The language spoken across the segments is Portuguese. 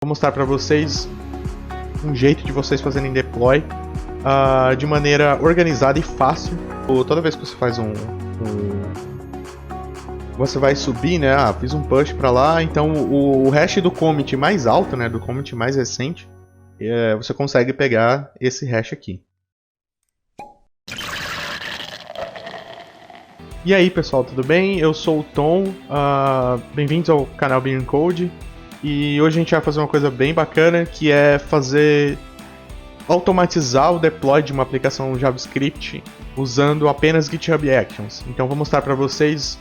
Vou mostrar para vocês um jeito de vocês fazerem deploy de maneira organizada e fácil. Toda vez que você faz você vai subir, né? Fiz um push para lá, então o hash do commit mais alto, né? Do commit mais recente, você consegue pegar esse hash aqui. E aí pessoal, tudo bem? Eu sou o Tom, bem-vindos ao canal Beer Code. E hoje a gente vai fazer uma coisa bem bacana, que é automatizar o deploy de uma aplicação JavaScript usando apenas GitHub Actions. Então vou mostrar para vocês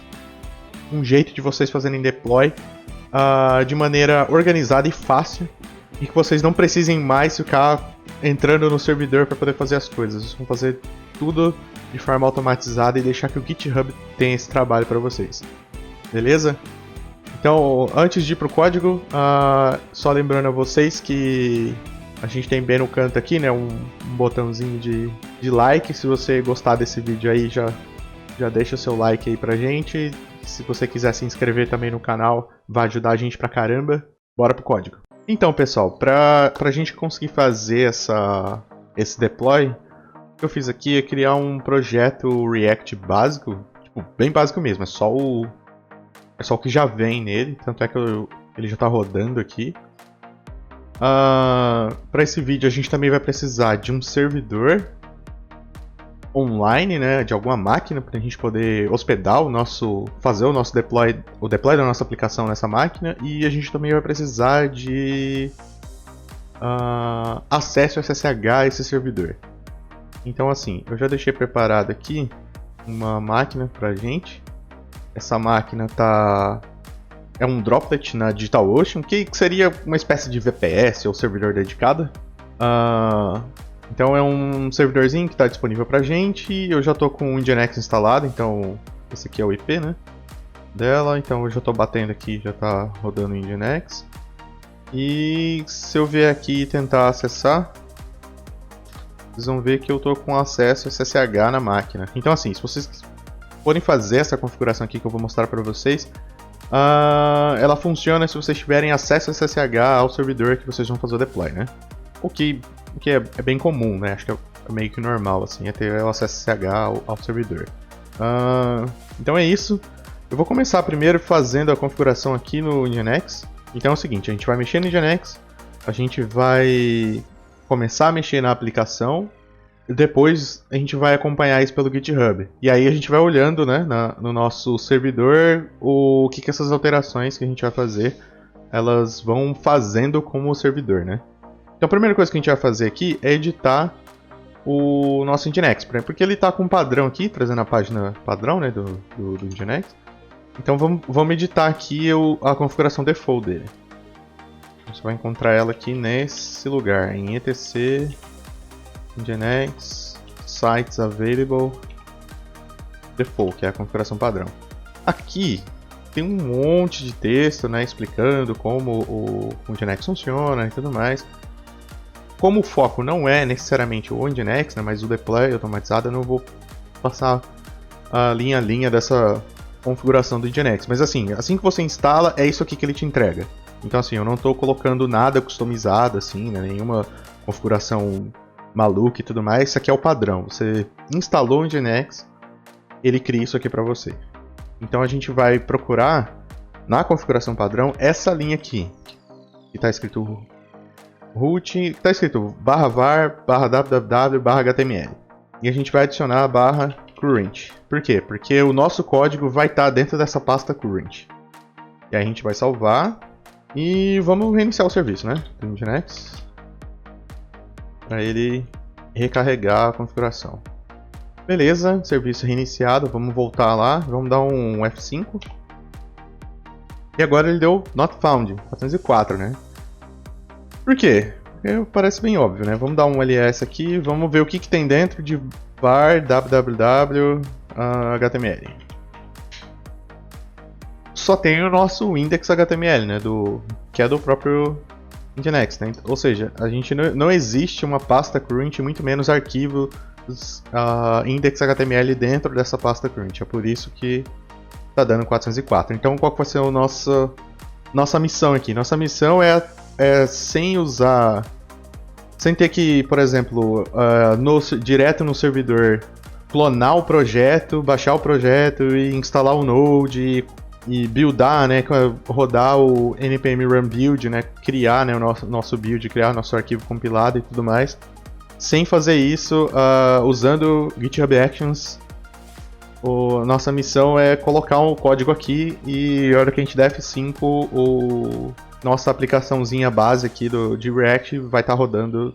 um jeito de vocês fazerem deploy de maneira organizada e fácil, e que vocês não precisem mais ficar entrando no servidor para poder fazer as coisas. Vocês vão fazer tudo de forma automatizada e deixar que o GitHub tenha esse trabalho para vocês. Beleza? Então, antes de ir para o código, só lembrando a vocês que a gente tem bem no canto aqui, né, um botãozinho de like. Se você gostar desse vídeo aí, já deixa o seu like aí pra gente. Se você quiser se inscrever também no canal, vai ajudar a gente pra caramba. Bora pro código. Então, pessoal, pra gente conseguir fazer esse deploy, o que eu fiz aqui é criar um projeto React básico, tipo, bem básico mesmo, é só o que já vem nele, tanto é que ele já está rodando aqui. Para esse vídeo a gente também vai precisar de um servidor online, né, de alguma máquina, para a gente poder hospedar fazer o nosso deploy da nossa aplicação nessa máquina, e a gente também vai precisar de acesso SSH a esse servidor. Então assim, eu já deixei preparado aqui uma máquina para a gente. Essa máquina é um droplet na DigitalOcean, que seria uma espécie de VPS ou servidor dedicado. Então é um servidorzinho que está disponível pra gente. Eu já estou com o Nginx instalado, então esse aqui é o IP, né, dela. Então eu já estou batendo aqui, já está rodando o Nginx. E se eu vier aqui e tentar acessar, vocês vão ver que eu estou com acesso SSH na máquina. Então assim, se vocês forem fazer essa configuração aqui que eu vou mostrar para vocês, ela funciona se vocês tiverem acesso a SSH ao servidor que vocês vão fazer o deploy, né? O que é bem comum, né? Acho que é meio que normal, assim, é ter o acesso SSH ao servidor. Então é isso. Eu vou começar primeiro fazendo a configuração aqui no Nginx. Então é o seguinte, a gente vai mexer no Nginx, a gente vai começar a mexer na aplicação, depois a gente vai acompanhar isso pelo GitHub. E aí a gente vai olhando, né, no nosso servidor o que essas alterações que a gente vai fazer, elas vão fazendo com o servidor, né? Então a primeira coisa que a gente vai fazer aqui é editar o nosso Nginx, porque ele está com um padrão aqui, trazendo a página padrão, né, do Nginx. Então vamos editar aqui a configuração default dele. Você vai encontrar ela aqui nesse lugar, em etc Nginx sites available default, que é a configuração padrão. Aqui tem um monte de texto, né, explicando como o Nginx funciona e tudo mais. Como o foco não é necessariamente o Nginx, né, mas o deploy automatizado, eu não vou passar a linha a linha dessa configuração do Nginx. Mas assim que você instala, é isso aqui que ele te entrega. Então assim, eu não estou colocando nada customizado, assim, né, nenhuma configuração maluca e tudo mais. Isso aqui é o padrão. Você instalou o Nginx, ele cria isso aqui para você. Então a gente vai procurar na configuração padrão essa linha aqui, que está escrito root, está escrito /var, /www, /html. E a gente vai adicionar a /current. Por quê? Porque o nosso código vai estar dentro dessa pasta current. E aí a gente vai salvar e vamos reiniciar o serviço, né, do Nginx, para ele recarregar a configuração. Beleza, serviço reiniciado, vamos voltar lá, vamos dar um F5. E agora ele deu not found, 404, né? Por quê? Porque parece bem óbvio, né? Vamos dar um ls aqui, vamos ver o que tem dentro de var www html. Só tem o nosso index.html, né? Que é do próprio Nginx, né? Ou seja, a gente não existe uma pasta current, muito menos arquivo index.html dentro dessa pasta current. É por isso que está dando 404. Então qual que vai ser a nossa missão aqui? Nossa missão é sem usar... Sem ter que, por exemplo, direto no servidor, clonar o projeto, baixar o projeto e instalar o Node e buildar, né, rodar o npm run build, né, criar, né, o nosso build, criar nosso arquivo compilado e tudo mais. Sem fazer isso, usando GitHub Actions, nossa missão é colocar o código aqui e a hora que a gente der F5, nossa aplicaçãozinha base aqui de React vai estar rodando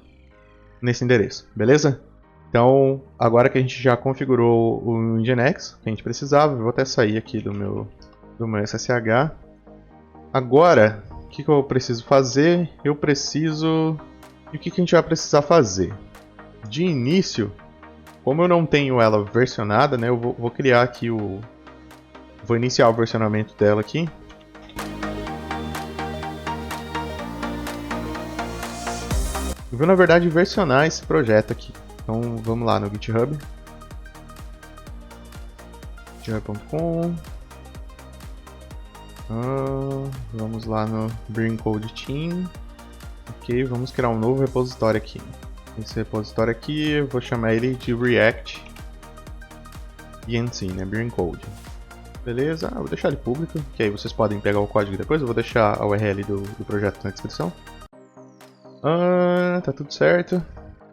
nesse endereço, beleza? Então, agora que a gente já configurou o Nginx que a gente precisava, eu vou até sair aqui do meu SSH. Agora, o que eu preciso fazer? E o que a gente vai precisar fazer? De início, como eu não tenho ela versionada, né, eu vou criar aqui vou iniciar o versionamento dela aqui. Eu vou, na verdade, versionar esse projeto aqui. Então, vamos lá no GitHub. github.com. Vamos lá no Bring Code Team. Ok, vamos criar um novo repositório aqui. Esse repositório aqui, eu vou chamar ele de React ENC, né? Bring Code. Beleza, eu vou deixar ele público, que aí vocês podem pegar o código depois. Eu vou deixar a URL do projeto na descrição. Tá tudo certo.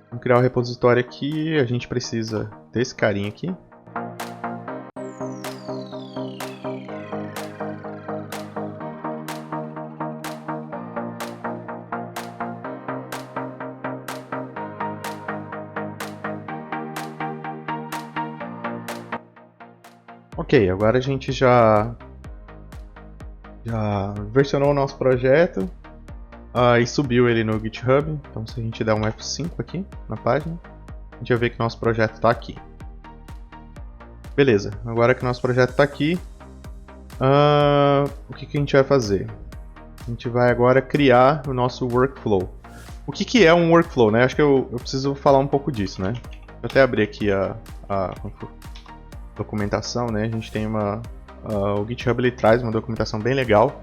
Vamos criar o repositório aqui. A gente precisa desse carinha aqui. Ok, agora a gente já versionou o nosso projeto e subiu ele no GitHub. Então, se a gente der um F5 aqui na página, a gente vai ver que nosso projeto está aqui. Beleza, agora que nosso projeto está aqui, o que a gente vai fazer? A gente vai agora criar o nosso workflow. O que é um workflow, né? Acho que eu preciso falar um pouco disso, né? Eu até abri aqui a documentação, né? A gente tem o GitHub ele traz uma documentação bem legal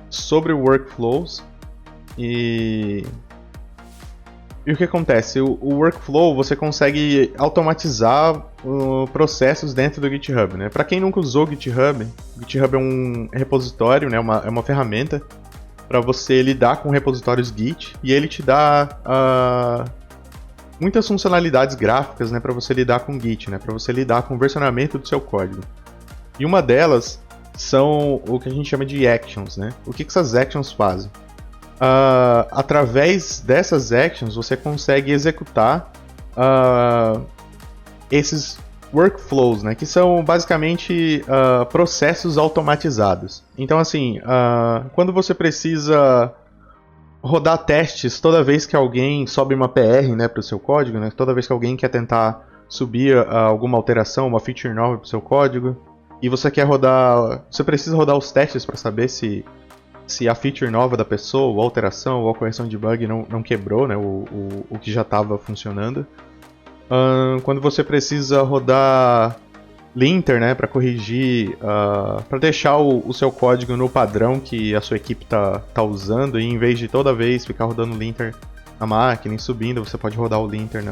sobre workflows e o que acontece? O workflow você consegue automatizar processos dentro do GitHub, né? Para quem nunca usou o GitHub é um repositório, né? É uma ferramenta para você lidar com repositórios Git e ele te dá muitas funcionalidades gráficas, né, para você lidar com Git, né, para você lidar com o versionamento do seu código. E uma delas são o que a gente chama de actions, né? O que essas actions fazem? Através dessas actions você consegue executar esses workflows, né, que são basicamente processos automatizados. Então, assim, quando você precisa rodar testes toda vez que alguém sobe uma PR, né, para o seu código, né, toda vez que alguém quer tentar subir alguma alteração, uma feature nova para o seu código, e você precisa rodar os testes para saber se a feature nova da pessoa, ou a alteração, ou a correção de bug não quebrou, né, o que já estava funcionando. Quando você precisa rodar linter, né, para corrigir, para deixar o seu código no padrão que a sua equipe tá usando, e em vez de toda vez ficar rodando linter na máquina e subindo, você pode rodar o linter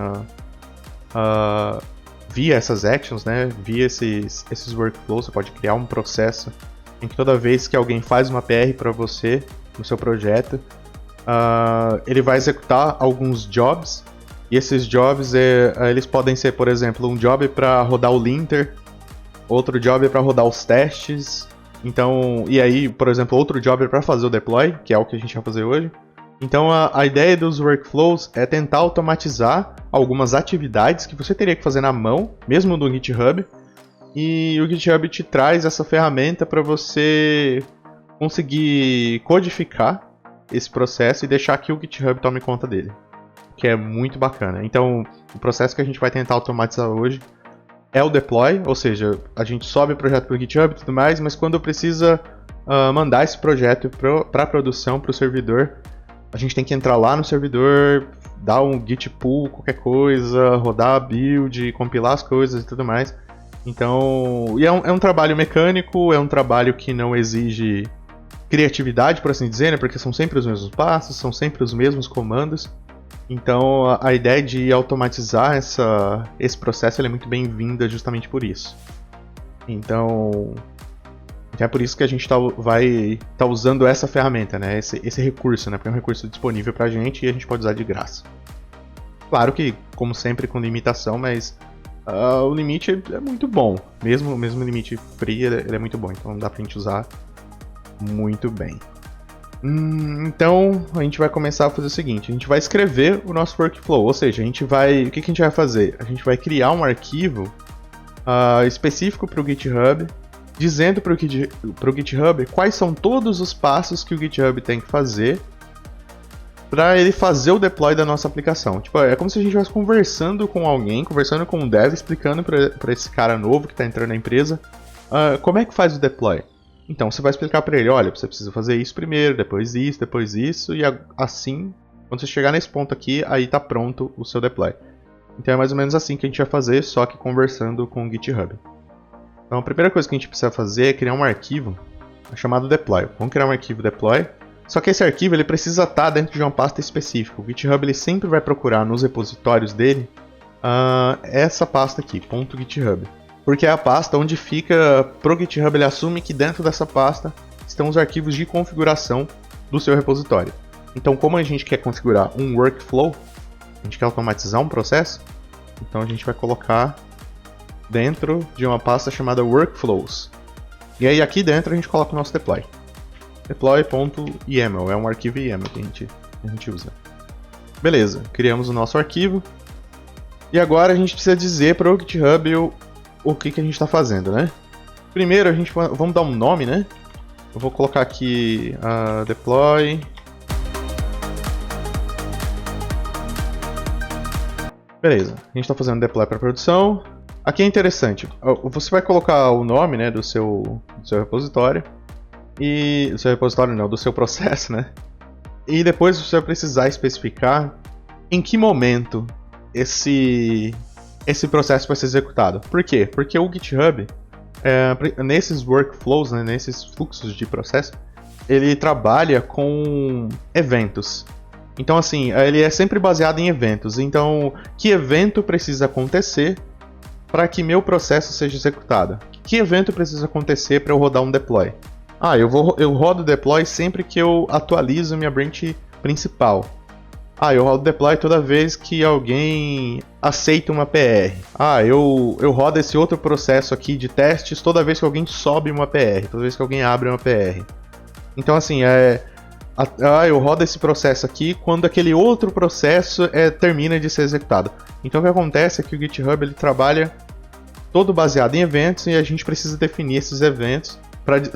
via essas actions, né, via esses workflows. Você pode criar um processo em que toda vez que alguém faz uma PR para você no seu projeto, ele vai executar alguns jobs, e esses jobs eles podem ser, por exemplo, um job para rodar o linter, outro job para rodar os testes. Então, e aí, por exemplo, outro job para fazer o deploy, que é o que a gente vai fazer hoje. Então, a ideia dos workflows é tentar automatizar algumas atividades que você teria que fazer na mão, mesmo no GitHub. E o GitHub te traz essa ferramenta para você conseguir codificar esse processo e deixar que o GitHub tome conta dele, que é muito bacana. Então, o processo que a gente vai tentar automatizar hoje é o deploy, ou seja, a gente sobe o projeto para o GitHub e tudo mais, mas quando precisa mandar esse projeto para produção, para o servidor, a gente tem que entrar lá no servidor, dar um git pull, qualquer coisa, rodar a build, compilar as coisas e tudo mais. Então, é um trabalho mecânico, é um trabalho que não exige criatividade, por assim dizer, né? Porque são sempre os mesmos passos, são sempre os mesmos comandos. Então a ideia de automatizar esse processo é muito bem-vinda justamente por isso. Então é por isso que a gente vai estar usando essa ferramenta, né? Esse recurso, né? Porque é um recurso disponível pra gente e a gente pode usar de graça. Claro que, como sempre, com limitação, mas o limite é muito bom. Mesmo o limite free, ele é muito bom. Então dá pra gente usar muito bem. Então a gente vai começar a fazer o seguinte: a gente vai escrever o nosso workflow. Ou seja, o que a gente vai fazer? A gente vai criar um arquivo específico para o GitHub, dizendo para o GitHub quais são todos os passos que o GitHub tem que fazer para ele fazer o deploy da nossa aplicação. Tipo, é como se a gente estivesse conversando com alguém, conversando com um dev, explicando para esse cara novo que está entrando na empresa como é que faz o deploy. Então você vai explicar para ele: olha, você precisa fazer isso primeiro, depois isso, e assim, quando você chegar nesse ponto aqui, aí está pronto o seu deploy. Então é mais ou menos assim que a gente vai fazer, só que conversando com o GitHub. Então a primeira coisa que a gente precisa fazer é criar um arquivo chamado deploy. Vamos criar um arquivo deploy, só que esse arquivo ele precisa estar dentro de uma pasta específica. O GitHub ele sempre vai procurar nos repositórios dele essa pasta aqui, .github. Porque é a pasta onde fica, pro GitHub ele assume que dentro dessa pasta estão os arquivos de configuração do seu repositório. Então como a gente quer configurar um workflow, a gente quer automatizar um processo, então a gente vai colocar dentro de uma pasta chamada Workflows. E aí aqui dentro a gente coloca o nosso deploy. Deploy.yaml, é um arquivo YAML que a gente usa. Beleza, criamos o nosso arquivo. E agora a gente precisa dizer para o GitHub o que a gente está fazendo, né? Primeiro vamos dar um nome, né? Eu vou colocar aqui deploy. Beleza, a gente está fazendo deploy para produção. Aqui é interessante, você vai colocar o nome, né, do seu repositório, do seu repositório não, do seu processo, né? E depois você vai precisar especificar em que momento esse processo vai ser executado. Por quê? Porque o GitHub, nesses workflows, né, nesses fluxos de processo, ele trabalha com eventos. Então assim, ele é sempre baseado em eventos. Então, que evento precisa acontecer para que meu processo seja executado? Que evento precisa acontecer para eu rodar um deploy? Eu rodo deploy sempre que eu atualizo minha branch principal. Eu rodo deploy toda vez que alguém aceita uma PR. Eu rodo esse outro processo aqui de testes toda vez que alguém sobe uma PR, toda vez que alguém abre uma PR. Então assim, eu rodo esse processo aqui quando aquele outro processo termina de ser executado. Então o que acontece é que o GitHub ele trabalha todo baseado em eventos e a gente precisa definir esses eventos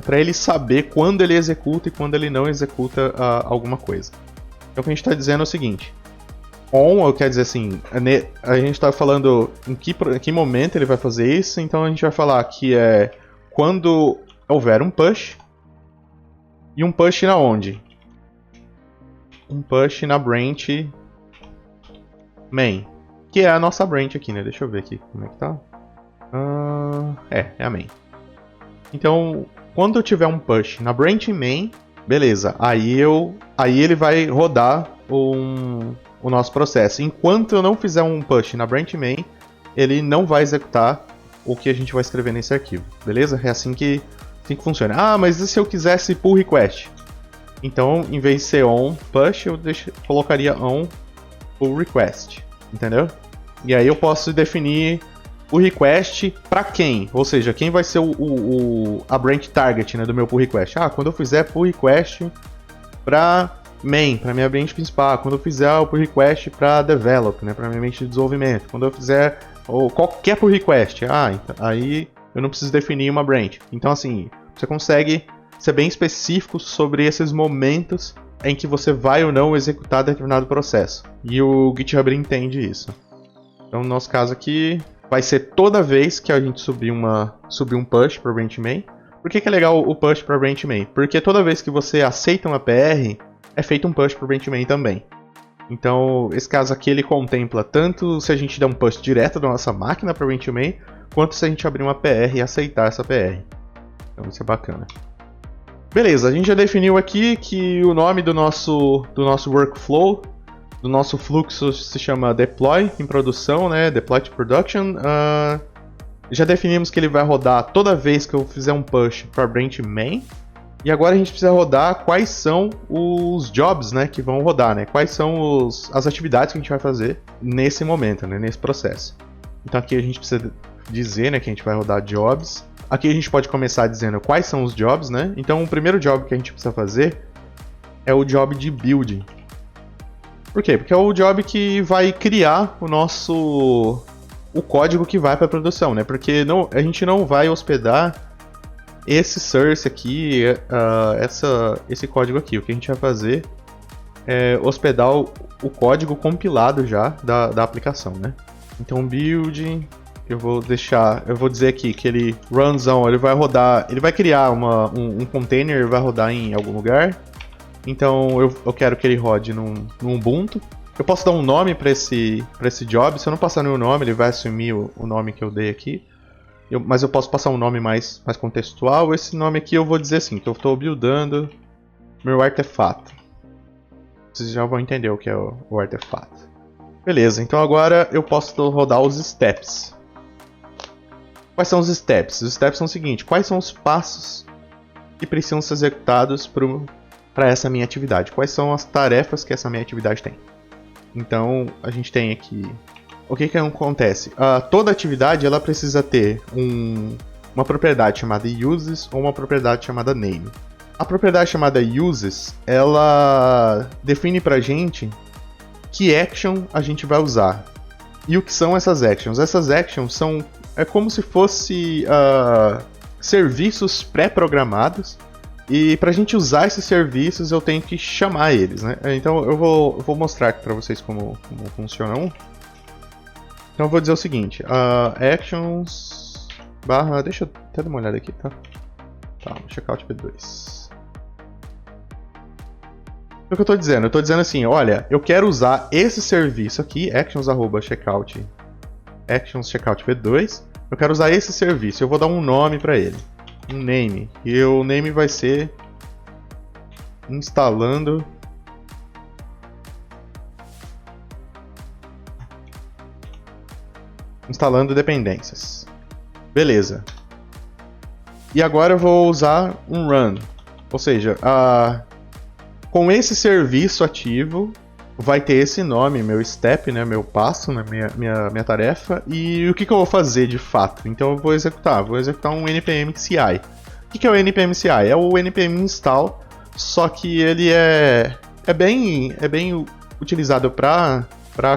para ele saber quando ele executa e quando ele não executa alguma coisa. Então o que a gente está dizendo é o seguinte: quer dizer assim, a gente está falando em que momento ele vai fazer isso, então a gente vai falar que é quando houver um push, e um push na onde? Um push na branch main, que é a nossa branch aqui, né? Deixa eu ver aqui como é que tá. É a main. Então, quando eu tiver um push na branch main, beleza, aí ele vai rodar o nosso processo. Enquanto eu não fizer um push na branch main, ele não vai executar o que a gente vai escrever nesse arquivo, beleza? É assim que funciona. Mas e se eu quisesse pull request? Então, em vez de ser on push, eu colocaria on pull request, entendeu? E aí eu posso definir o request para quem, ou seja, quem vai ser a branch target, né, do meu pull request. Quando eu fizer pull request para main, para minha branch principal, quando eu fizer o pull request para develop, né, para minha branch de desenvolvimento, quando eu fizer qualquer pull request, aí eu não preciso definir uma branch. Então assim, você consegue ser bem específico sobre esses momentos em que você vai ou não executar determinado processo. E o GitHub entende isso. Então no nosso caso aqui, vai ser toda vez que a gente subir um push para branch main. Por que é legal o push para branch main? Porque toda vez que você aceita uma PR, é feito um push para branch main também. Então, esse caso aqui ele contempla tanto se a gente der um push direto da nossa máquina para branch main, quanto se a gente abrir uma PR e aceitar essa PR. Então isso é bacana. Beleza, a gente já definiu aqui que o nome do nosso workflow, do nosso fluxo se chama deploy em produção, né? Deploy to production. Já definimos que ele vai rodar toda vez que eu fizer um push para branch main. E agora a gente precisa rodar quais são os jobs, né, que vão rodar, né? Quais são as atividades que a gente vai fazer nesse momento, né, nesse processo. Então aqui a gente precisa dizer, né, que a gente vai rodar jobs. Aqui a gente pode começar dizendo quais são os jobs, né? Então o primeiro job que a gente precisa fazer é o job de build. Por quê? Porque é o job que vai criar o código que vai para a produção, né? Porque a gente não vai hospedar esse source aqui, esse código aqui. O que a gente vai fazer é hospedar o código compilado já da aplicação, né? Então build, eu vou dizer aqui que ele runzão, ele vai rodar, ele vai criar um container, ele vai rodar em algum lugar. Então eu quero que ele rode no Ubuntu. Eu posso dar um nome para esse job. Se eu não passar nenhum nome, ele vai assumir o nome que eu dei aqui. Mas eu posso passar um nome mais contextual. Esse nome aqui eu vou dizer assim, que eu estou buildando meu artefato. Vocês já vão entender o que é o artefato. Beleza, então agora eu posso rodar os steps. Quais são os steps? Os steps são o seguinte: quais são os passos que precisam ser executados para essa minha atividade? Quais são as tarefas que essa minha atividade tem? Então a gente tem aqui. O que acontece? Toda atividade ela precisa ter uma propriedade chamada uses ou uma propriedade chamada name. A propriedade chamada uses, ela define pra gente que action a gente vai usar. E o que são essas actions? Essas actions é como se fosse serviços pré-programados. E pra gente usar esses serviços eu tenho que chamar eles, né? Então eu vou mostrar aqui pra vocês como funciona um. Então eu vou dizer o seguinte, actions barra, deixa eu até dar uma olhada aqui, tá? Tá, checkout p2. O que eu tô dizendo? Eu tô dizendo assim, olha, eu quero usar esse serviço aqui, actions.checkout p2. Eu quero usar esse serviço, eu vou dar um nome pra ele, um name. E o name vai ser instalando dependências. Beleza. E agora eu vou usar um run. Ou seja, com esse serviço ativo, vai ter esse nome, meu step, né, meu passo, né, minha tarefa. E o que eu vou fazer de fato? Então eu vou executar um npm CI. O que é o npm CI? É o npm install, só que ele é bem utilizado para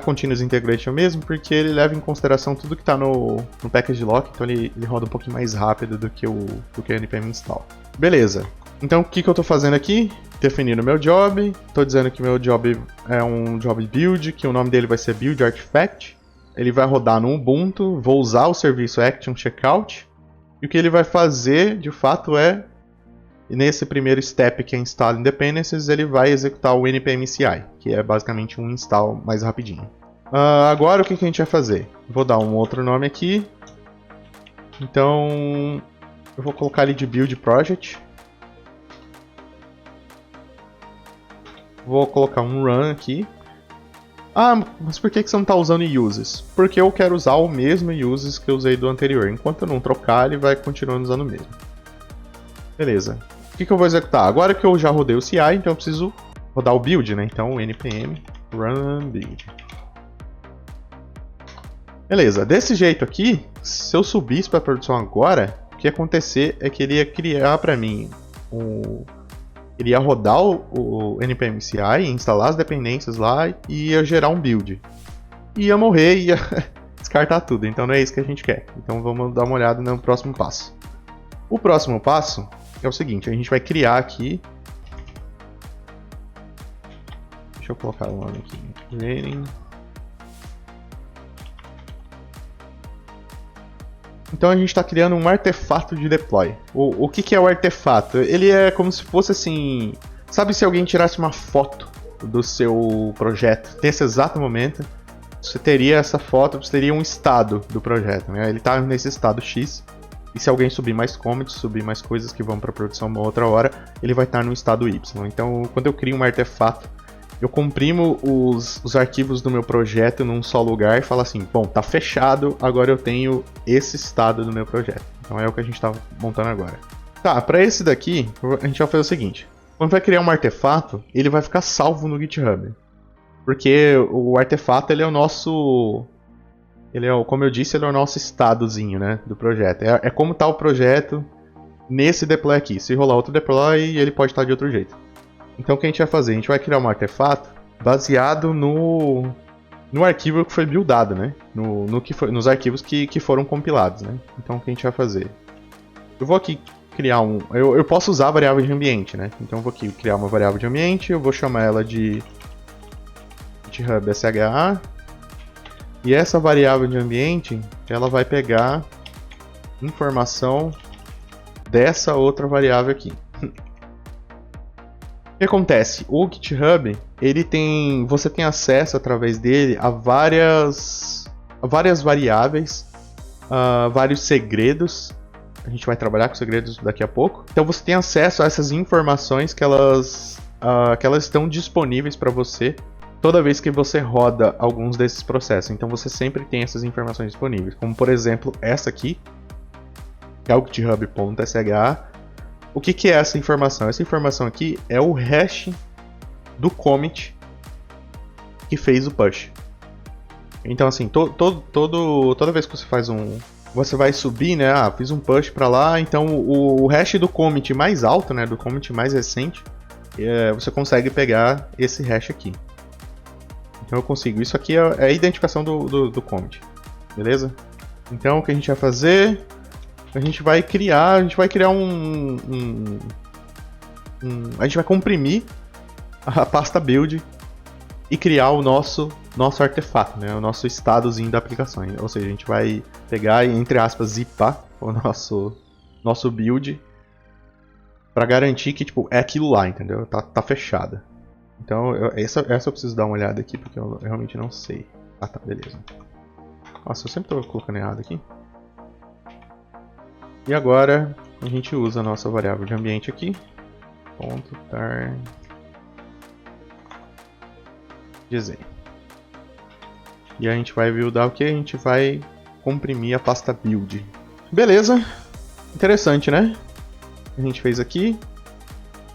Continuous Integration mesmo, porque ele leva em consideração tudo que está no package lock, então ele roda um pouquinho mais rápido do que o npm install. Beleza. Então o que eu estou fazendo aqui? Definindo o meu job, estou dizendo que meu job é um job build, que o nome dele vai ser build artifact. Ele vai rodar no Ubuntu, vou usar o serviço action checkout, e o que ele vai fazer de fato é, nesse primeiro step que é install dependencies, ele vai executar o npm CI, que é basicamente um install mais rapidinho. Agora o que a gente vai fazer? Vou dar um outro nome aqui, então eu vou colocar ele de build project. Vou colocar um run aqui. Mas por que você não está usando uses? Porque eu quero usar o mesmo uses que eu usei do anterior. Enquanto eu não trocar, ele vai continuando usando o mesmo. Beleza. O que eu vou executar? Agora que eu já rodei o CI, então eu preciso rodar o build, né? Então npm run build. Beleza. Desse jeito aqui, se eu subisse para a produção agora, o que ia acontecer é que ele ia criar para mim ele ia rodar o npm CI, instalar as dependências lá e ia gerar um build. E ia morrer e ia descartar tudo, então não é isso que a gente quer. Então vamos dar uma olhada no próximo passo. O próximo passo é o seguinte, a gente vai criar aqui... Deixa eu colocar o nome aqui. Creating. Então a gente está criando um artefato de deploy. O que é o artefato? Ele é como se fosse assim... Sabe se alguém tirasse uma foto do seu projeto nesse exato momento? Você teria essa foto, você teria um estado do projeto, né? Ele está nesse estado X. E se alguém subir mais commits, subir mais coisas que vão para produção uma outra hora, ele vai estar no estado Y. Então, quando eu crio um artefato, eu comprimo os arquivos do meu projeto num só lugar e falo assim, bom, tá fechado, agora eu tenho esse estado do meu projeto. Então é o que a gente está montando agora. Tá, para esse daqui, a gente vai fazer o seguinte. Quando vai criar um artefato, ele vai ficar salvo no GitHub. Porque o artefato, ele é o nosso... como eu disse, ele é o nosso estadozinho, né, do projeto. É como está o projeto nesse deploy aqui. Se rolar outro deploy, ele pode estar de outro jeito. Então o que a gente vai fazer? A gente vai criar um artefato baseado no arquivo que foi buildado, né? Nos arquivos que foram compilados, né? Então o que a gente vai fazer? Eu vou aqui criar eu posso usar a variável de ambiente, né? Então eu vou aqui criar uma variável de ambiente, eu vou chamar ela de GitHub SHA. E essa variável de ambiente, ela vai pegar informação dessa outra variável aqui. O que acontece? O GitHub, você tem acesso através dele a várias variáveis, vários segredos. A gente vai trabalhar com segredos daqui a pouco. Então você tem acesso a essas informações que elas estão disponíveis para você toda vez que você roda alguns desses processos. Então você sempre tem essas informações disponíveis. Como por exemplo essa aqui, que é o github.sh. O que é essa informação? Essa informação aqui é o hash do commit que fez o push. Então assim, toda vez que você faz você vai subir, né? Fiz um push para lá, então o hash do commit mais alto, né? Do commit mais recente, você consegue pegar esse hash aqui. Então eu consigo. Isso aqui é a identificação do commit, beleza? Então o que a gente vai fazer? A gente vai criar a gente vai comprimir a pasta build e criar o nosso artefato, né? O nosso estadozinho da aplicação. Ou seja, a gente vai pegar e, entre aspas, zipar o nosso build para garantir que tipo, é aquilo lá, entendeu? Tá fechada. Então, essa eu preciso dar uma olhada aqui, porque eu realmente não sei. Ah, tá, beleza. Nossa, eu sempre tô colocando errado aqui. E agora, a gente usa a nossa variável de ambiente aqui. .tar desenho. E a gente vai buildar o que? A gente vai comprimir a pasta build. Beleza. Interessante, né? A gente fez aqui.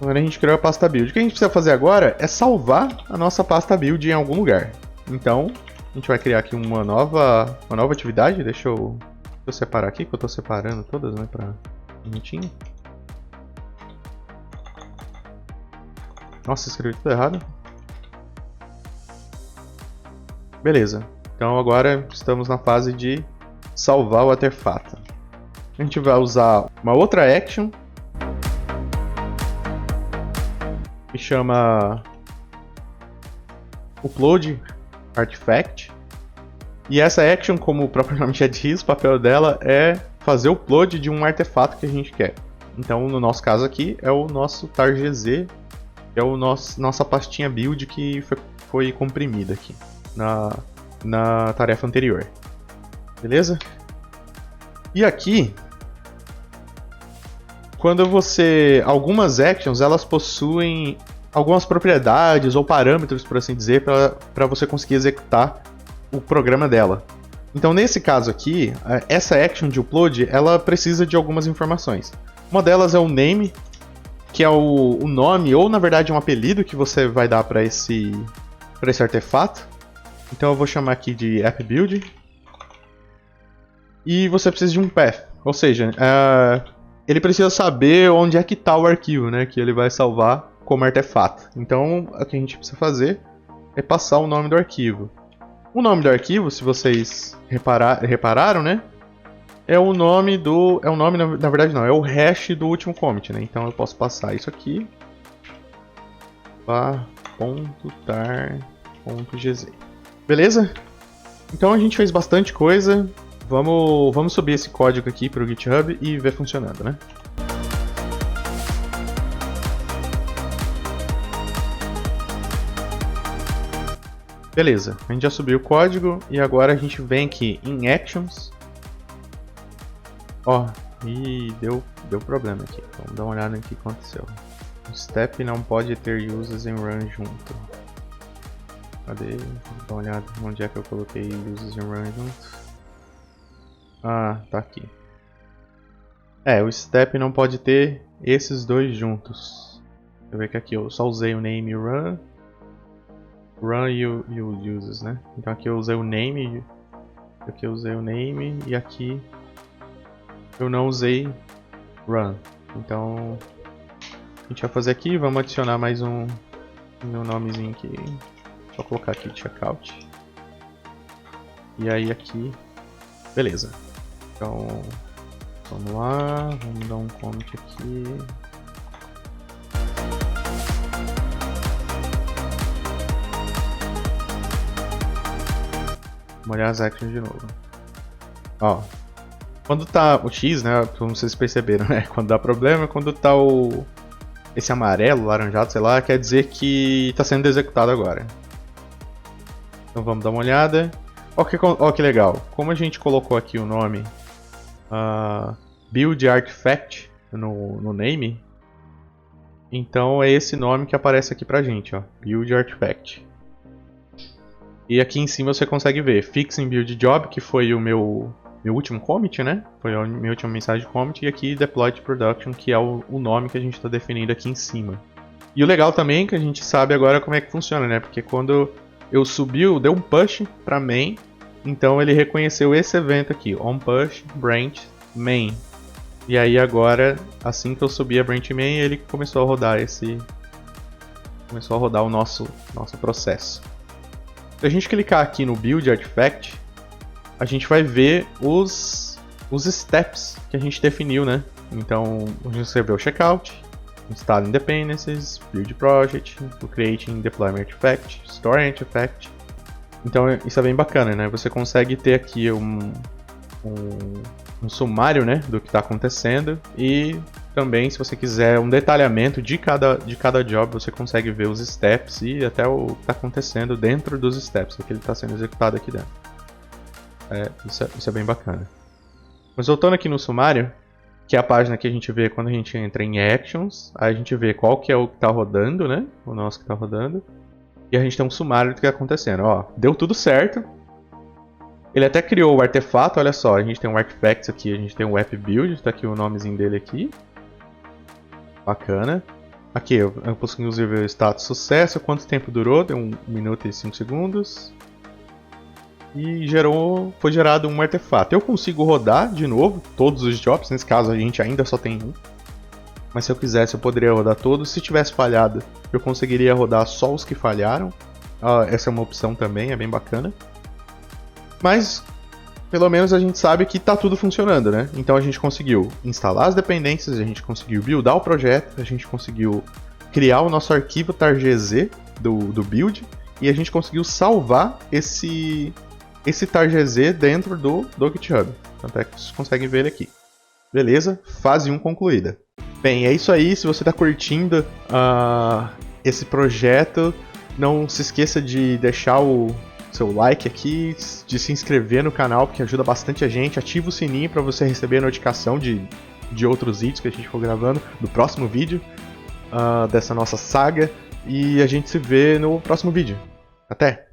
Agora a gente criou a pasta build. O que a gente precisa fazer agora é salvar a nossa pasta build em algum lugar. Então, a gente vai criar aqui uma nova atividade. Deixa eu separar aqui, que eu estou separando todas, né, para bonitinho. Nossa, escrevi tudo errado. Beleza. Então agora estamos na fase de salvar o artefato. A gente vai usar uma outra action que chama upload artifact. E essa action, como o próprio nome já diz, o papel dela é fazer o upload de um artefato que a gente quer. Então, no nosso caso aqui, é o nosso tar.gz, que é nossa pastinha build que foi comprimida aqui na tarefa anterior. Beleza? E aqui, algumas actions, elas possuem algumas propriedades ou parâmetros, por assim dizer, para você conseguir executar o programa dela. Então nesse caso aqui, essa action de upload, ela precisa de algumas informações. Uma delas é o name, que é o nome, ou na verdade um apelido que você vai dar para esse artefato. Então eu vou chamar aqui de app build. E você precisa de um path, ou seja, ele precisa saber onde é que está o arquivo, né, que ele vai salvar como artefato. Então o que a gente precisa fazer é passar o nome do arquivo. O nome do arquivo, se vocês repararam, né? É o nome na verdade não, é o hash do último commit, né? Então eu posso passar isso aqui .tar.gz. Beleza? Então a gente fez bastante coisa. Vamos subir esse código aqui para o GitHub e ver funcionando, né? Beleza, a gente já subiu o código e agora a gente vem aqui em Actions. Ó, Ih, deu problema aqui. Vamos dar uma olhada no que aconteceu. O step não pode ter users em run junto. Cadê? Vamos dar uma olhada onde é que eu coloquei users em run junto. Ah, tá aqui. O step não pode ter esses dois juntos. Deixa eu ver que aqui eu só usei o name run. Run e o users, né? Então aqui eu usei o name. Aqui eu usei o name e aqui eu não usei run. Então a gente vai fazer aqui, vamos adicionar mais um meu nomezinho aqui. Só colocar aqui checkout. E aí aqui, beleza. Então vamos lá, vamos dar um comment aqui. Vamos olhar as actions de novo. Ó, quando tá o X, né, como vocês perceberam, né, quando dá problema, quando tá esse amarelo, laranjado, sei lá, quer dizer que tá sendo executado agora. Então vamos dar uma olhada. Ó que legal, como a gente colocou aqui o nome Build Artifact no name, então é esse nome que aparece aqui pra gente, ó, Build Artifact. E aqui em cima você consegue ver Fixing Build Job, que foi o meu último commit, né? Foi a minha última mensagem de commit. E aqui Deploy to Production, que é o nome que a gente está definindo aqui em cima. E o legal também é que a gente sabe agora como é que funciona, né? Porque quando eu subi, deu um push para main. Então ele reconheceu esse evento aqui, onPush branch main. E aí agora, assim que eu subi a branch main, ele começou a rodar o nosso processo. Se a gente clicar aqui no Build Artifact, a gente vai ver os steps que a gente definiu, né? Então, a gente escreveu Checkout, Installing Dependencies, Build Project, Creating Deployment Artifact, Store Artifact. Então, isso é bem bacana, né? Você consegue ter aqui um sumário, né, do que está acontecendo e também, se você quiser um detalhamento de cada job, você consegue ver os steps e até o que está acontecendo dentro dos steps, o que ele está sendo executado aqui dentro. Isso é bem bacana. Mas voltando aqui no sumário, que é a página que a gente vê quando a gente entra em Actions, aí a gente vê qual que é o que está rodando, né, o nosso que está rodando, e a gente tem um sumário do que está acontecendo. Ó, deu tudo certo. Ele até criou o artefato, olha só, a gente tem um artifacts aqui, a gente tem um app build, está aqui o nomezinho dele aqui. Bacana. Aqui eu posso inclusive ver o status sucesso, quanto tempo durou, deu 1 minuto e 5 segundos. E foi gerado um artefato. Eu consigo rodar de novo todos os jobs, nesse caso a gente ainda só tem um. Mas se eu quisesse eu poderia rodar todos, se tivesse falhado eu conseguiria rodar só os que falharam. Essa é uma opção também, é bem bacana. Mas pelo menos a gente sabe que está tudo funcionando, né? Então a gente conseguiu instalar as dependências, a gente conseguiu buildar o projeto, a gente conseguiu criar o nosso arquivo targz do build e a gente conseguiu salvar esse targz dentro do GitHub. Tanto é que vocês conseguem ver ele aqui. Beleza? Fase 1 concluída. Bem, é isso aí. Se você está curtindo esse projeto, não se esqueça de deixar o seu like aqui, de se inscrever no canal, porque ajuda bastante a gente. Ativa o sininho para você receber a notificação de outros vídeos que a gente for gravando, do próximo vídeo dessa nossa saga. E a gente se vê no próximo vídeo. Até!